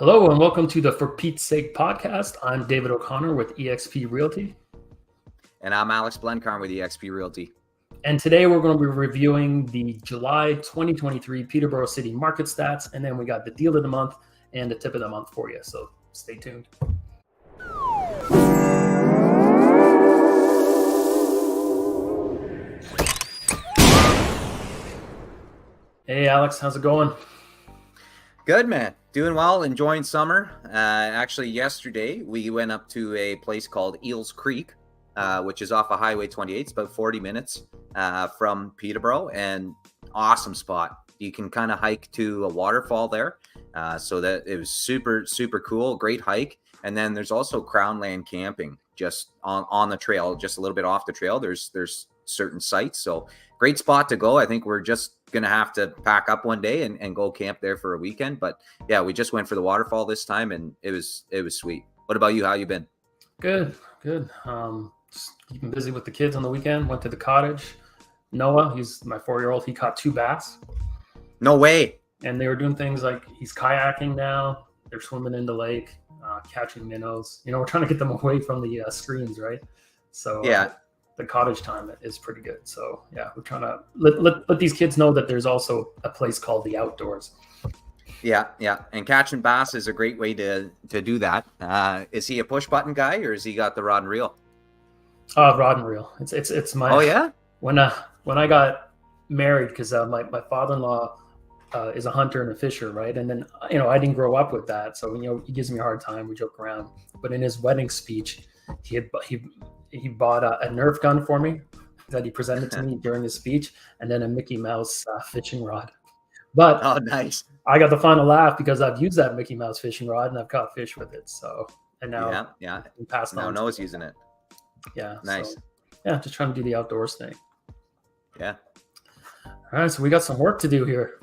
Hello and welcome to the For Pete's Sake podcast. I'm David O'Connor with eXp Realty. And I'm Alex Blencarn with eXp Realty. And today we're going to be reviewing the July 2023 Peterborough City Market Stats. And then we got the deal of the month and the tip of the month for you. So stay tuned. Hey, Alex, how's it going? Good, man. Doing well, enjoying summer. Actually, yesterday we went up to a place called Eels Creek, which is off of Highway 28. It's about 40 minutes from Peterborough, and awesome spot. You can kind of hike to a waterfall there, so that it was super, super cool. Great hike. And then there's also Crown Land camping just on the trail, just a little bit off the trail. There's certain sites, so great spot to go. I think we're just gonna have to pack up one day and go camp there for a weekend. But yeah, we just went for the waterfall this time, and it was sweet. What about you? How you been? Good. Just keeping busy with the kids on the weekend. Went to the cottage. Noah, he's my 4-year-old. He caught 2 bass. No way. And they were doing things like he's kayaking now. They're swimming in the lake, catching minnows. We're trying to get them away from the screens, right? So yeah. The cottage time is pretty good. So yeah, we're trying to let these kids know that there's also a place called the outdoors. Yeah. And catching bass is a great way to do that. Is he a push button guy, or has he got the rod and reel? Rod and reel. It's my. Oh yeah. When I got married, because my father-in-law is a hunter and a fisher, right? And then I didn't grow up with that, so he gives me a hard time. We joke around, but in his wedding speech, he bought a Nerf gun for me that he presented to me during his speech, and then a Mickey Mouse fishing rod. But oh, nice! I got the final laugh because I've used that Mickey Mouse fishing rod and I've caught fish with it. So and now he passed on. Noah's using it. Yeah, nice. So, yeah, just trying to do the outdoors thing. Yeah. All right, so we got some work to do here.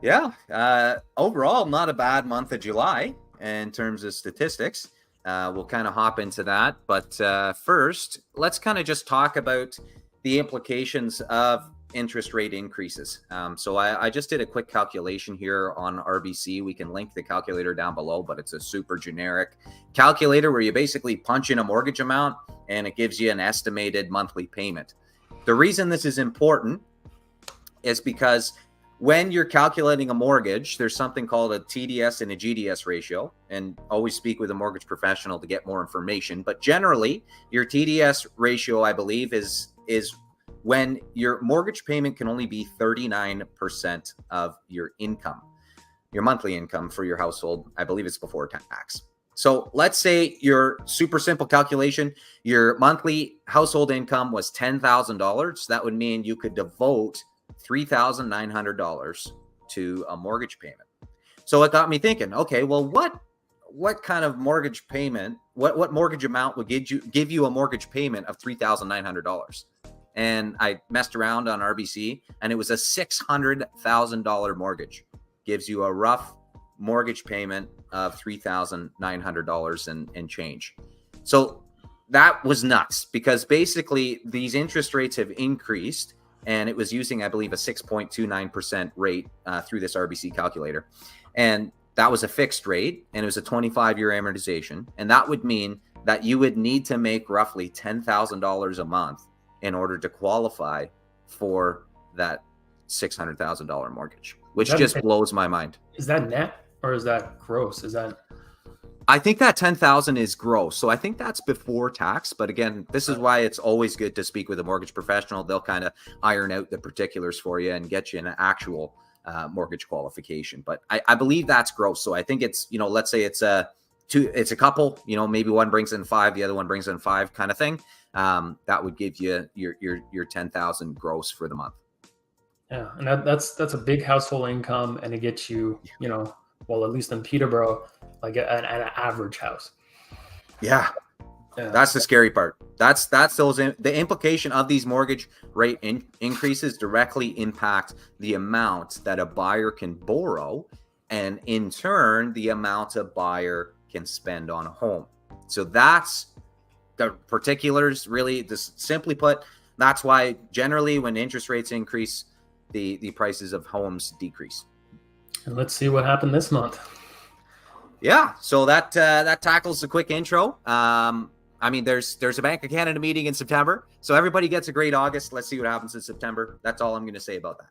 Yeah. Overall, not a bad month of July in terms of statistics. We'll kind of hop into that. But first, let's kind of just talk about the implications of interest rate increases. So I just did a quick calculation here on RBC. We can link the calculator down below, but it's a super generic calculator where you basically punch in a mortgage amount and it gives you an estimated monthly payment. The reason this is important is because when you're calculating a mortgage, there's something called a TDS and a GDS ratio, and always speak with a mortgage professional to get more information. But generally, your TDS ratio, I believe, is when your mortgage payment can only be 39% of your income, your monthly income for your household. I believe it's before tax. So let's say your super simple calculation, your monthly household income was $10,000. That would mean you could devote $3,900 to a mortgage payment. So it got me thinking, okay, well, what kind of mortgage payment, what mortgage amount would give you a mortgage payment of $3,900? And I messed around on RBC, and it was a $600,000 mortgage. Gives you a rough mortgage payment of $3,900 and change. So that was nuts, because basically these interest rates have increased, and it was using, I believe, a 6.29% rate through this RBC calculator. And that was a fixed rate, and it was a 25-year amortization. And that would mean that you would need to make roughly $10,000 a month in order to qualify for that $600,000 mortgage, which just blows my mind. Is that net or is that gross? I think that 10,000 is gross. So I think that's before tax. But again, this is why it's always good to speak with a mortgage professional. They'll kind of iron out the particulars for you and get you an actual mortgage qualification. But I believe that's gross. So I think it's, let's say it's a couple, maybe one brings in 5, the other one brings in 5 kind of thing. That would give you your 10,000 gross for the month. Yeah. And that's a big household income, and it gets you, at least in Peterborough, like an average house. Yeah. That's the scary part. That's the implication of these mortgage rate increases directly impact the amount that a buyer can borrow, and in turn, the amount a buyer can spend on a home. So that's the particulars, really. Just simply put, that's why generally when interest rates increase, the prices of homes decrease. And let's see what happened this month. Yeah, so that tackles the quick intro. I mean, there's a Bank of Canada meeting in September, so everybody gets a great August. Let's see what happens in September. That's all I'm going to say about that.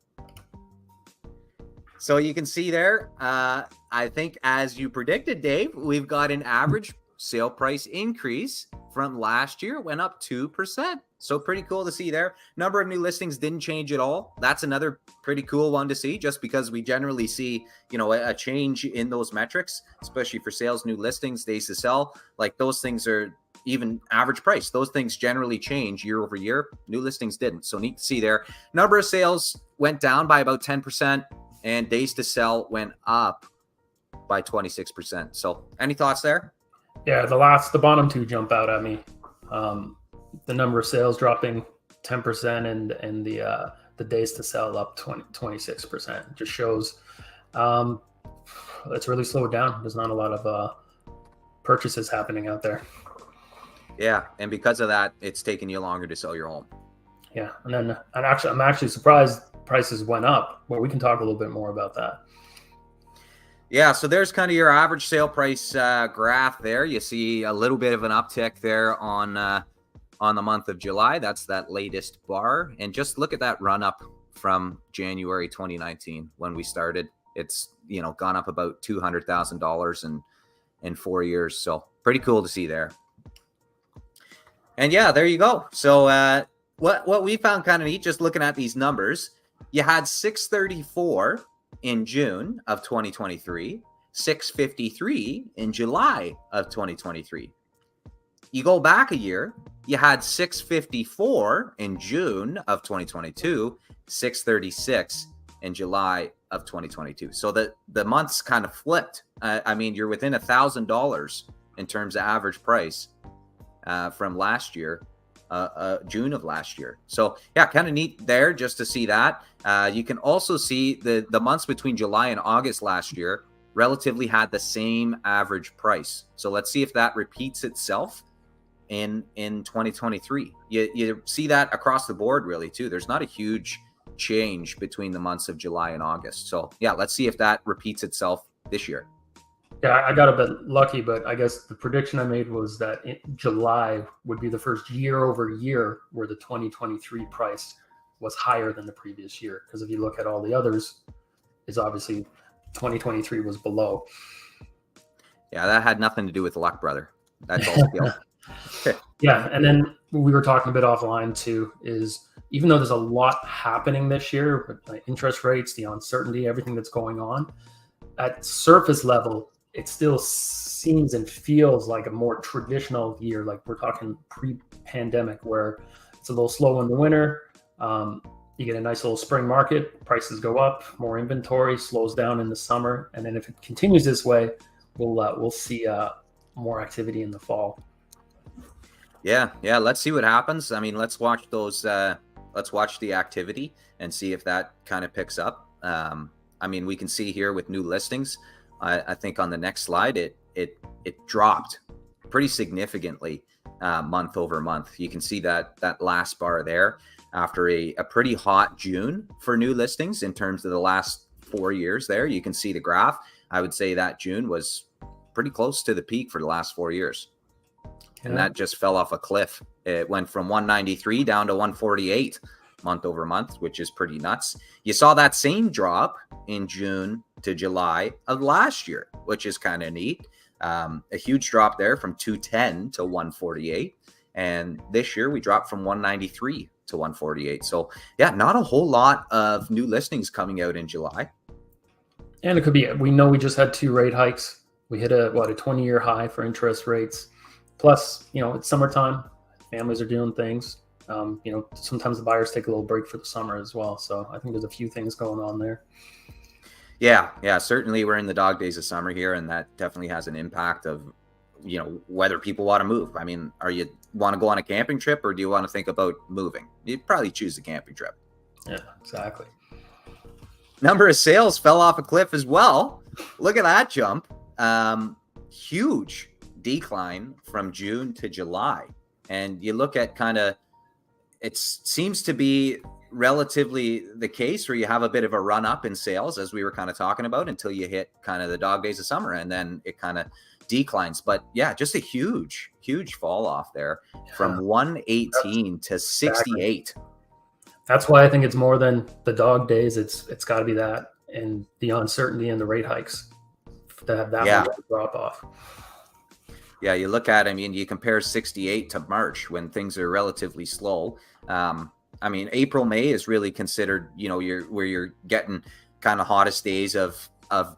So you can see there, I think as you predicted, Dave, we've got an average sale price increase from last year. It went up 2%. So pretty cool to see there. Number of new listings didn't change at all. That's another pretty cool one to see, just because we generally see, a change in those metrics, especially for sales, new listings, days to sell. Like those things are even average price. Those things generally change year over year. New listings didn't. So neat to see there. Number of sales went down by about 10%. And days to sell went up by 26%. So any thoughts there? Yeah, the bottom two jump out at me. The number of sales dropping 10% and the days to sell up 26% just shows it's really slowed down. There's not a lot of purchases happening out there. Yeah, and because of that, it's taking you longer to sell your home. Yeah, and I'm actually surprised prices went up. Well, we can talk a little bit more about that. Yeah, so there's kind of your average sale price graph there. You see a little bit of an uptick there on the month of July. That's that latest bar. And just look at that run up from January 2019 when we started. It's, gone up about $200,000 in 4 years. So pretty cool to see there. And yeah, there you go. So what we found kind of neat, just looking at these numbers, you had 634 in June of 2023, 653 in July of 2023. You go back a year, you had 654 in June of 2022, 636 in July of 2022. So the months kind of flipped. I mean, you're within $1,000 in terms of average price from last year. June of last year. So yeah, kind of neat there just to see that. You can also see the months between July and August last year relatively had the same average price. So let's see if that repeats itself in 2023. You see that across the board really too. There's not a huge change between the months of July and August. So yeah, let's see if that repeats itself this year. Yeah, I got a bit lucky, but I guess the prediction I made was that July would be the first year over year where the 2023 price was higher than the previous year. Because if you look at all the others, is obviously 2023 was below. Yeah, that had nothing to do with luck, brother. That's all skill. Yeah, and then we were talking a bit offline too, is even though there's a lot happening this year with the interest rates, the uncertainty, everything that's going on, at surface level, it still seems and feels like a more traditional year. Like we're talking pre-pandemic, where it's a little slow in the winter. You get a nice little spring market, prices go up, more inventory, slows down in the summer, and then if it continues this way, we'll see more activity in the fall. Yeah. Let's see what happens. I mean, let's watch those. Let's watch the activity and see if that kind of picks up. I mean, we can see here with new listings. I think on the next slide, it dropped pretty significantly month over month. You can see that last bar there after a pretty hot June for new listings in terms of the last 4 years there. You can see the graph. I would say that June was pretty close to the peak for the last 4 years. Yeah. And that just fell off a cliff. It went from 193 down to 148 month over month, which is pretty nuts. You saw that same drop in June to July of last year, which is kind of neat. A huge drop there from 210 to 148. And this year we dropped from 193 to 148. So yeah, not a whole lot of new listings coming out in July. And it could be, we know we just had 2 rate hikes. We hit a 20-year high for interest rates. Plus, it's summertime. Families are doing things. Sometimes the buyers take a little break for the summer as well. So I think there's a few things going on there. Yeah. Certainly we're in the dog days of summer here, and that definitely has an impact of, whether people want to move. I mean, you want to go on a camping trip, or do you want to think about moving? You'd probably choose the camping trip. Yeah, exactly. Number of sales fell off a cliff as well. Look at that jump. Huge decline from June to July. And you look at it seems to be relatively the case where you have a bit of a run up in sales, as we were kind of talking about, until you hit kind of the dog days of summer, and then it kind of declines. But yeah, just a huge fall off there from 118 to 68. That's why I think it's more than the dog days. It's got to be that, and the uncertainty and the rate hikes to have that much drop off. Yeah, you look at, I mean, you compare 68 to March when things are relatively slow. I mean, April, May is really considered, you know, where you're getting kind of hottest days of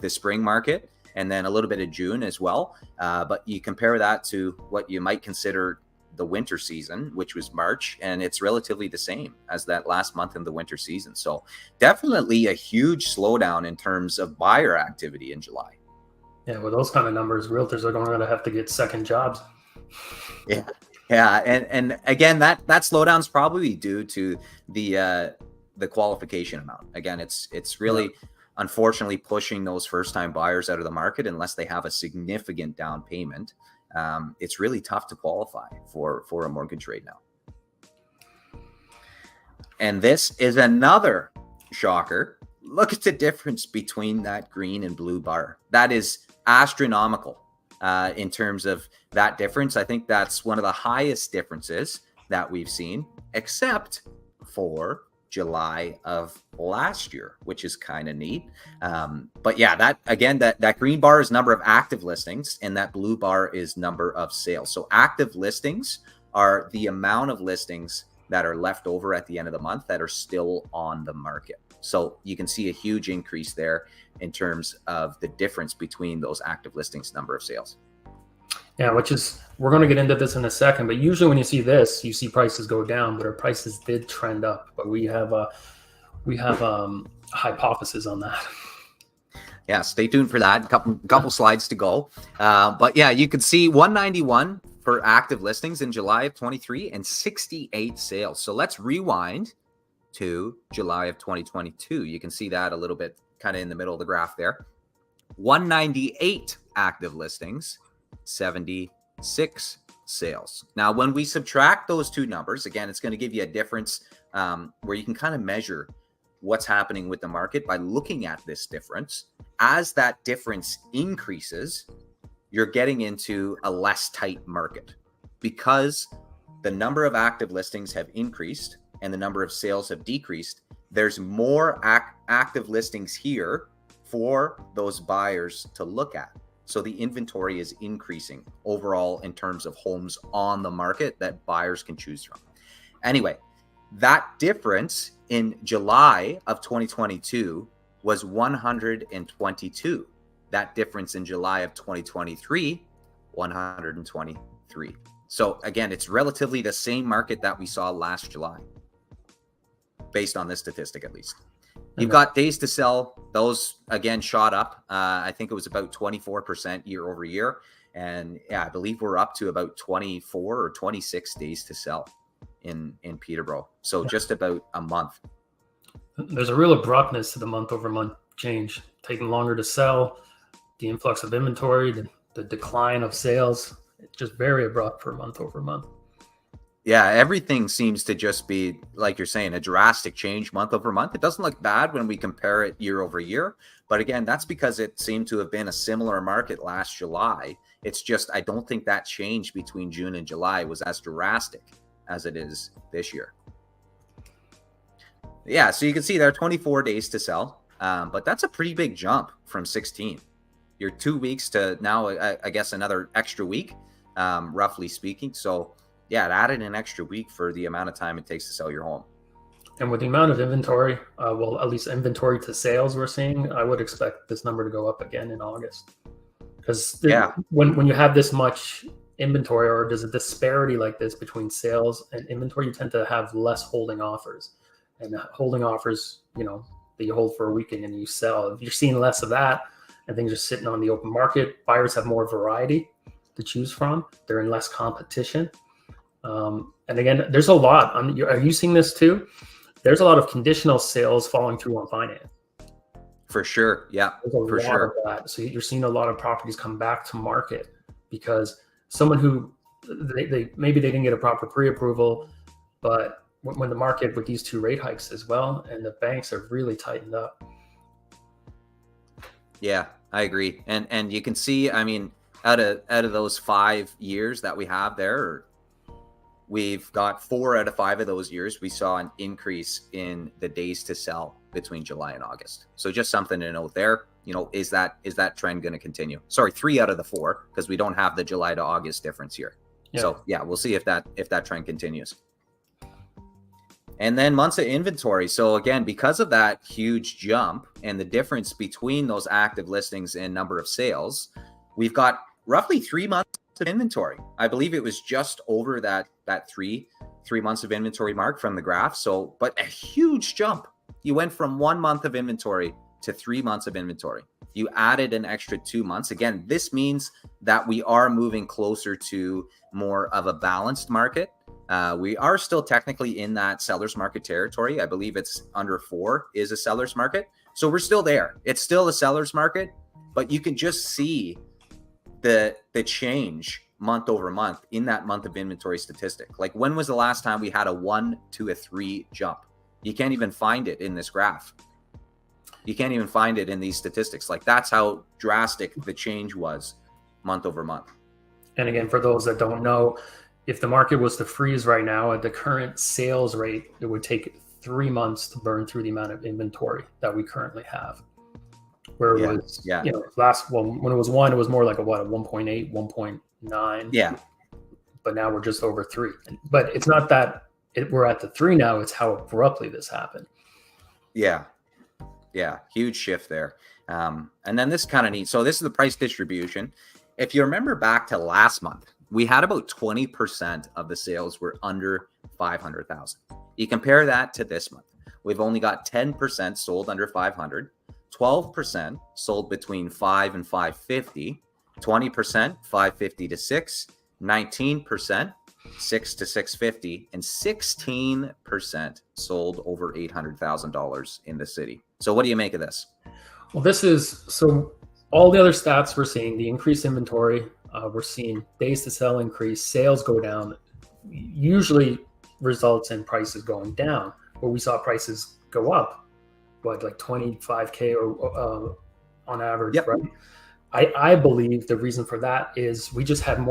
the spring market, and then a little bit of June as well. But you compare that to what you might consider the winter season, which was March, and it's relatively the same as that last month in the winter season. So definitely a huge slowdown in terms of buyer activity in July. Yeah, with those kind of numbers, realtors are going to have to get second jobs. Yeah, and again, that slowdown's probably due to the qualification amount. Again, it's really unfortunately pushing those first-time buyers out of the market unless they have a significant down payment. It's really tough to qualify for a mortgage rate now. And this is another shocker. Look at the difference between that green and blue bar. That is astronomical in terms of that difference. I think that's one of the highest differences that we've seen, except for July of last year, which is kind of neat. But yeah, that green bar is number of active listings, and that blue bar is number of sales. So active listings are the amount of listings that are left over at the end of the month that are still on the market. So you can see a huge increase there in terms of the difference between those active listings, number of sales. Yeah, which is, we're going to get into this in a second, but usually when you see this, you see prices go down, but our prices did trend up. But we have a hypothesis on that. Yeah, stay tuned for that. Couple slides to go. But yeah, you can see 191 for active listings in July of 23 and 68 sales. So let's rewind to July of 2022. You can see that a little bit kind of in the middle of the graph there. 198 active listings, 76 sales. Now, when we subtract those two numbers, again, it's going to give you a difference where you can kind of measure what's happening with the market by looking at this difference. As that difference increases, you're getting into a less tight market because the number of active listings have increased and the number of sales have decreased. There's more active listings here for those buyers to look at. So the inventory is increasing overall in terms of homes on the market that buyers can choose from. Anyway, that difference in July of 2022 was 122. That difference in July of 2023, 123. So again, it's relatively the same market that we saw last July, based on this statistic at least. You've got days to sell. Those, again, shot up. I think it was about 24% year over year. And yeah, I believe we're up to about 24 or 26 days to sell in Peterborough. So just about a month. There's a real abruptness to the month over month change, taking longer to sell, the influx of inventory, the decline of sales. It's just very abrupt for month over month. Yeah, everything seems to just be, like you're saying, a drastic change month over month. It doesn't look bad when we compare it year over year. But again, that's because it seemed to have been a similar market last July. It's just, I don't think that change between June and July was as drastic as it is this year. Yeah, so you can see there are 24 days to sell. But that's a pretty big jump from 16. You're 2 weeks to now, I guess, another extra week, roughly speaking. So yeah, it added an extra week for the amount of time it takes to sell your home. And with the amount of inventory, well, at least inventory to sales we're seeing, I would expect this number to go up again in August. Because when you have this much inventory, or there's a disparity like this between sales and inventory, you tend to have less holding offers. And holding offers, you know, that you hold for a weekend and you sell. If you're seeing less of that and things are sitting on the open market, buyers have more variety to choose from. They're in less competition. And again, there's a lot. Are you seeing this too? There's a lot of conditional sales falling through on finance. For sure. Yeah, for sure. Of that. So you're seeing a lot of properties come back to market because someone who maybe they didn't get a proper pre-approval, but when the market with these 2 rate hikes as well, and the banks are really tightened up. Yeah, I agree. And you can see, I mean, out of those 5 years that we have there, we've got 4 out of 5 of those years, we saw an increase in the days to sell between July and August. So just something to note there. You know, is that trend going to continue? Sorry, 3 out of the 4, because we don't have the July to August difference here. Yeah. So yeah, we'll see if that trend continues. And then months of inventory. So again, because of that huge jump and the difference between those active listings and number of sales, we've got roughly 3 months of inventory. I believe it was just over that three months of inventory mark from the graph. So, but a huge jump. You went from 1 month of inventory to 3 months of inventory. You added an extra 2 months. Again, this means that we are moving closer to more of a balanced market. We are still technically in that seller's market territory. I believe it's under 4 is a seller's market. So we're still there. It's still a seller's market, but you can just see the change month over month in that month of inventory statistic. Like, when was the last time we had a 1 to a 3 jump? You can't even find it in this graph. You can't even find it in these statistics. Like, that's how drastic the change was month over month. And again, for those that don't know, if the market was to freeze right now at the current sales rate, it would take 3 months to burn through the amount of inventory that we currently have. Where it was, you know, when it was 1, it was more like a 1.8, 1.9. Yeah. But now we're just over 3. But it's not that we're at the 3 now, it's how abruptly this happened. Yeah. Yeah. Huge shift there. And then this kind of neat. So this is the price distribution. If you remember back to last month, we had about 20% of the sales were under 500,000. You compare that to this month. We've only got 10% sold under 500, 12% sold between 5 and 550, 20% 550 to 6, 19% 6 to 650, and 16% sold over $800,000 in the city. So what do you make of this? Well, this is, so all the other stats we're seeing, the increased inventory, we're seeing days to sell increase, sales go down, usually results in prices going down, but we saw prices go up, like 25K or on average, yep. Right? I believe the reason for that is we just had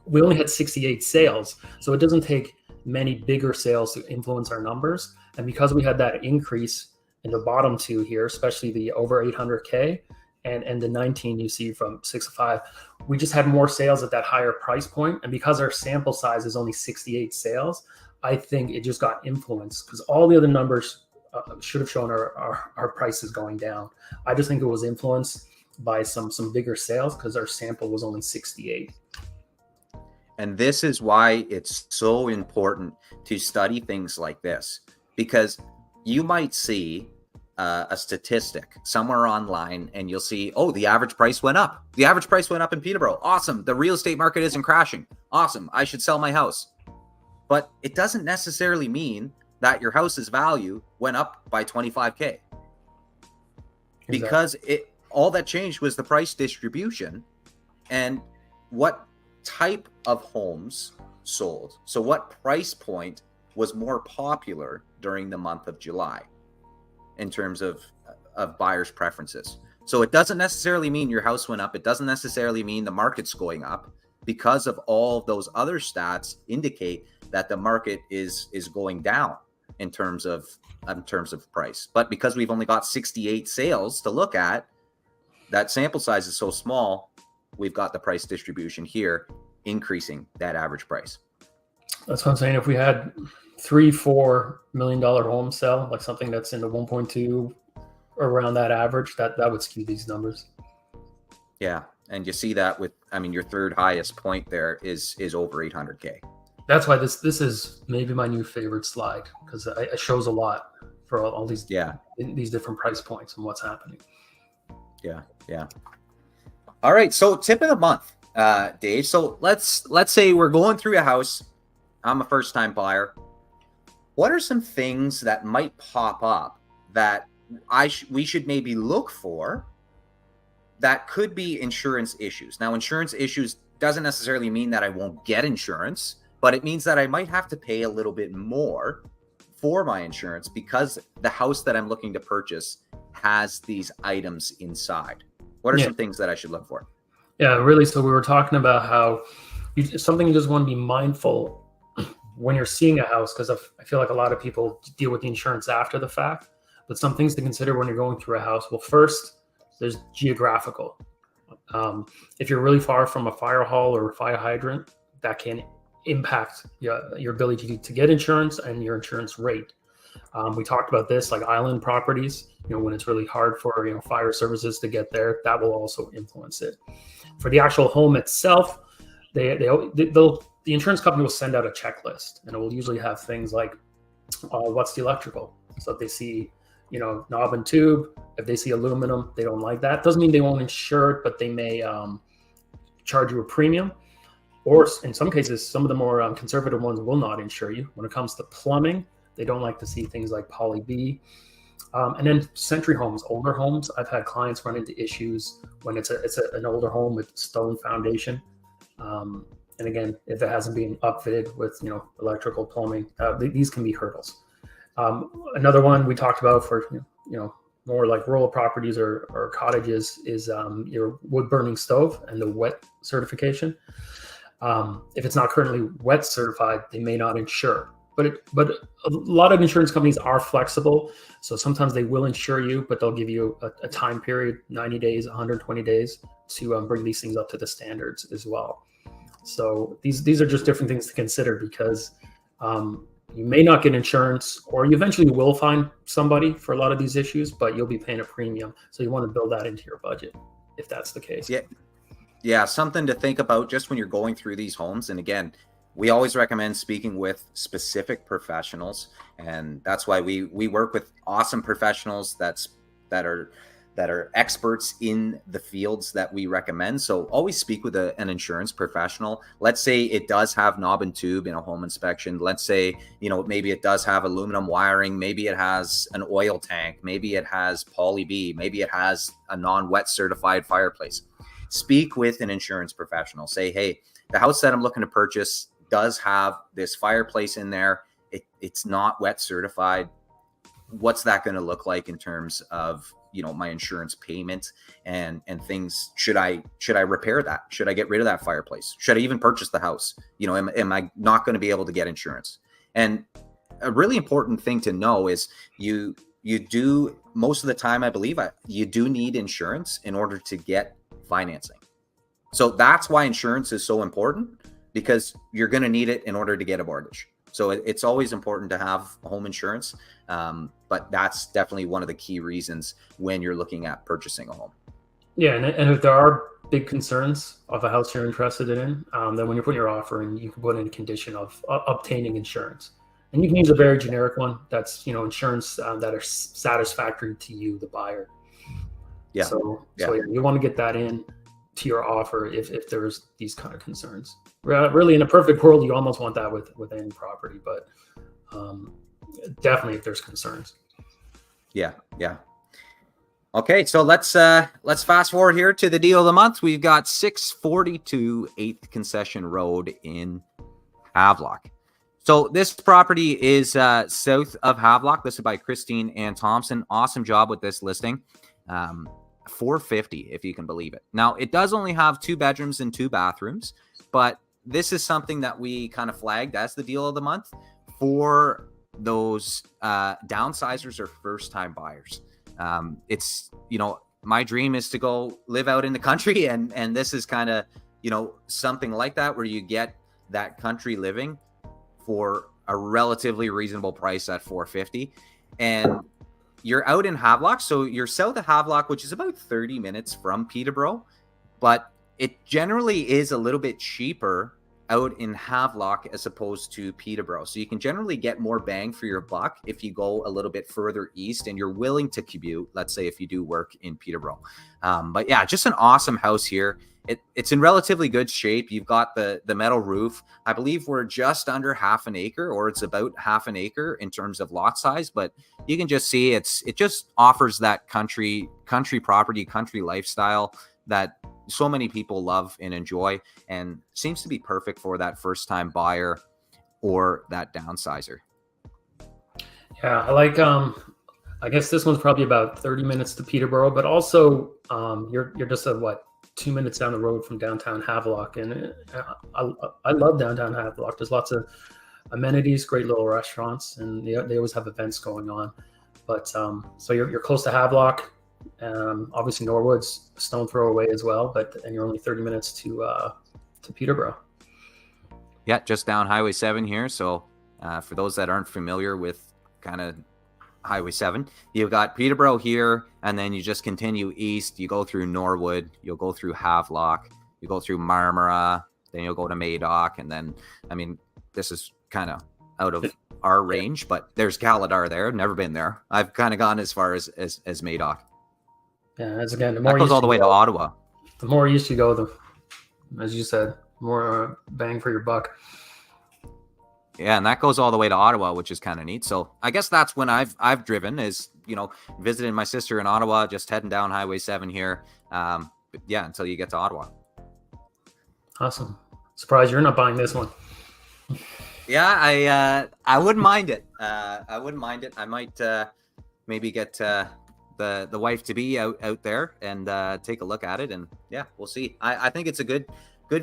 we only had 68 sales, so it doesn't take many bigger sales to influence our numbers. And because we had that increase in the bottom 2 here, especially the over 800K and the 19 you see from 6 to 5, we just had more sales at that higher price point. And because our sample size is only 68 sales, I think it just got influenced, because all the other numbers should have shown our prices going down. I just think it was influenced by some bigger sales because our sample was only 68. And this is why it's so important to study things like this, because you might see a statistic somewhere online and you'll see, oh, the average price went up. The average price went up in Peterborough. Awesome. The real estate market isn't crashing. Awesome. I should sell my house. But it doesn't necessarily mean that your house's value went up by 25K. Because all that changed was the price distribution and what type of homes sold. So what price point was more popular during the month of July in terms of buyers' preferences. So it doesn't necessarily mean your house went up. It doesn't necessarily mean the market's going up, because of all of those other stats indicate that the market is going down in terms of price. But because we've only got 68 sales to look at, that sample size is so small, we've got the price distribution here increasing that average price. That's what I'm saying. If we had $3-4 million home sell, like something that's in the 1.2 around that average, that would skew these numbers. Yeah. And you see that with, I mean, your third highest point there is over 800K. That's why this is maybe my new favorite slide, because it shows a lot for all these these different price points and what's happening. Yeah. All right. So tip of the month, Dave. So let's say we're going through a house. I'm a first-time buyer. What are some things that might pop up that we should maybe look for that could be insurance issues? Now, insurance issues doesn't necessarily mean that I won't get insurance, but it means that I might have to pay a little bit more for my insurance because the house that I'm looking to purchase has these items inside? What are some things that I should look for? Yeah, really. So we were talking about how something you just want to be mindful when you're seeing a house, because I feel like a lot of people deal with the insurance after the fact, but some things to consider when you're going through a house. Well, first, there's geographical. If you're really far from a fire hall or a fire hydrant, that can impact your ability to get insurance and your insurance rate. We talked about this, like island properties, when it's really hard for fire services to get there, that will also influence it. For the actual home itself, the insurance company will send out a checklist, and it will usually have things like what's the electrical. So if they see knob and tube, if they see aluminum, they don't like that. Doesn't mean they won't insure it, but they may charge you a premium. Or in some cases, some of the more conservative ones will not insure you. When it comes to plumbing, they don't like to see things like poly B. And then century homes, older homes, I've had clients run into issues when it's an older home with stone foundation. And again, if it hasn't been upfitted with electrical, plumbing, these can be hurdles. Another one we talked about for more like rural properties or cottages is your wood burning stove and the wet certification. If it's not currently wet certified, they may not insure. But a lot of insurance companies are flexible. So sometimes they will insure you, but they'll give you a time period, 90 days, 120 days to bring these things up to the standards as well. So these are just different things to consider, because you may not get insurance, or you eventually will find somebody for a lot of these issues, but you'll be paying a premium. So you want to build that into your budget if that's the case. Yeah, something to think about just when you're going through these homes. And again, we always recommend speaking with specific professionals, and that's why we work with awesome professionals that are experts in the fields that we recommend. So always speak with an insurance professional. Let's say it does have knob and tube in a home inspection. Let's say, maybe it does have aluminum wiring. Maybe it has an oil tank. Maybe it has poly B. Maybe it has a non-wet certified fireplace. Speak with an insurance professional. Say, hey, the house that I'm looking to purchase does have this fireplace in there. It's not wet certified. What's that going to look like in terms of my insurance payment and things? Should I repair that? Should I get rid of that fireplace? Should I even purchase the house? Am I not going to be able to get insurance? And a really important thing to know is you do, most of the time, I believe, you do need insurance in order to get financing. So that's why insurance is so important, because you're going to need it in order to get a mortgage. So it's always important to have home insurance. But that's definitely one of the key reasons when you're looking at purchasing a home. Yeah, and if there are big concerns of a house you're interested in, then when you're putting your offer in, you can put in a condition of obtaining insurance. And you can use a very generic one that's, insurance that are satisfactory to you, the buyer. Yeah. So you want to get that in to your offer if there's these kind of concerns. Really, in a perfect world, you almost want that with any property, but definitely if there's concerns. Yeah. Okay, so let's fast forward here to the deal of the month. We've got 642 8th Concession Road in Havelock. So this property is south of Havelock. This is by Christine Ann Thompson. Awesome job with this listing. $450, if you can believe it. Now, it does only have 2 bedrooms and 2 bathrooms, but this is something that we kind of flagged as the deal of the month for those downsizers or first-time buyers. It's, my dream is to go live out in the country, and this is kind of, something like that, where you get that country living for a relatively reasonable price at $450. And you're out in Havelock, so you're south of Havelock, which is about 30 minutes from Peterborough, but it generally is a little bit cheaper out in Havelock as opposed to Peterborough. So you can generally get more bang for your buck if you go a little bit further east and you're willing to commute, let's say if you do work in Peterborough. But yeah, just an awesome house here. It's in relatively good shape. You've got the metal roof. I believe we're just under half an acre, or it's about half an acre in terms of lot size, but you can just see it just offers that country property, country lifestyle that so many people love and enjoy, and seems to be perfect for that first time buyer or that downsizer. Yeah, I like. I guess this one's probably about 30 minutes to Peterborough, but also you're just a what 2 minutes down the road from downtown Havelock, and I love downtown Havelock. There's lots of amenities, great little restaurants, and they always have events going on. But so you're close to Havelock. Obviously Norwood's a stone throw away as well, and you're only 30 minutes to Peterborough. Yeah, just down Highway 7 here. So for those that aren't familiar with kind of Highway 7, you've got Peterborough here, and then you just continue east. You go through Norwood, you'll go through Havelock, you go through Marmora, then you'll go to Madoc, and then, I mean, this is kind of out of our range, but there's Galadar there. Never been there. I've kind of gone as far as Madoc. Yeah, as again, the That more goes all the way to Ottawa. The more east you go, as you said, more bang for your buck. Yeah, and that goes all the way to Ottawa, which is kind of neat. So I guess that's when I've driven, is, you know, visiting my sister in Ottawa, just heading down Highway 7 here. But yeah, until you get to Ottawa. Awesome. Surprised you're not buying this one. Yeah, I wouldn't mind it. I wouldn't mind it. I might maybe get the wife to be out there and take a look at it, and yeah, we'll see. I think it's a good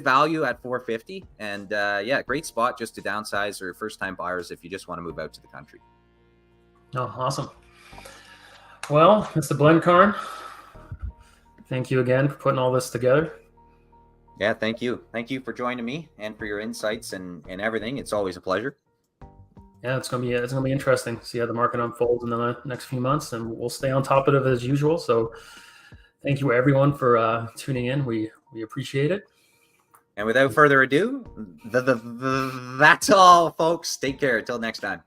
value at $450, and yeah, great spot just to downsize or first time buyers if you just want to move out to the country. Oh, awesome. Well, Mr. Blencarn, thank you again for putting all this together. Yeah, thank you for joining me and for your insights and everything. It's always a pleasure. Yeah, it's gonna be interesting to see how the market unfolds in the next few months, and we'll stay on top of it as usual. So thank you everyone for tuning in. We appreciate it. And without further ado, that's all, folks. Take care. Until next time.